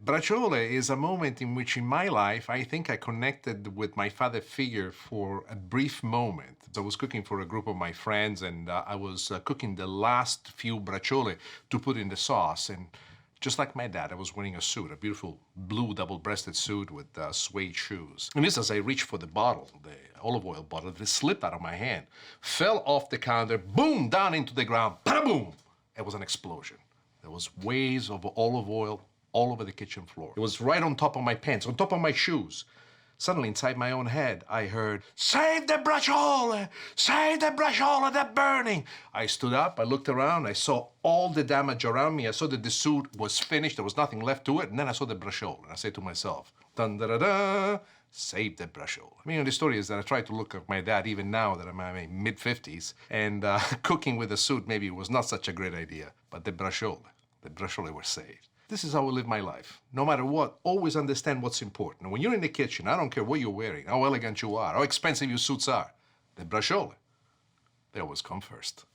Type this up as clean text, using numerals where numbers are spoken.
Braciole is a moment in which in my life I think I connected with my father figure for a brief moment. I was cooking for a group of my friends and I was cooking the last few braciole to put in the sauce, and just like my dad, I was wearing a suit, a beautiful blue double-breasted suit with suede shoes. And just as I reached for the bottle, the olive oil bottle, it slipped out of my hand, fell off the counter, boom, down into the ground, bada-boom! It was an explosion. There was waves of olive oil all over the kitchen floor. It was right on top of my pants, on top of my shoes. Suddenly, inside my own head, I heard, "Save the braciole! Save the braciole, they're burning!" I stood up, I looked around, I saw all the damage around me. I saw that the suit was finished, there was nothing left to it, and then I saw the braciole, and I said to myself, dun-da-da-da, save the braciole. I mean, the story is that I try to look like my dad even now that I'm in my mid-50s, and cooking with a suit maybe was not such a great idea, but the braciole were saved. This is how I live my life. No matter what, always understand what's important. And when you're in the kitchen, I don't care what you're wearing, how elegant you are, how expensive your suits are, the braciole, they always come first.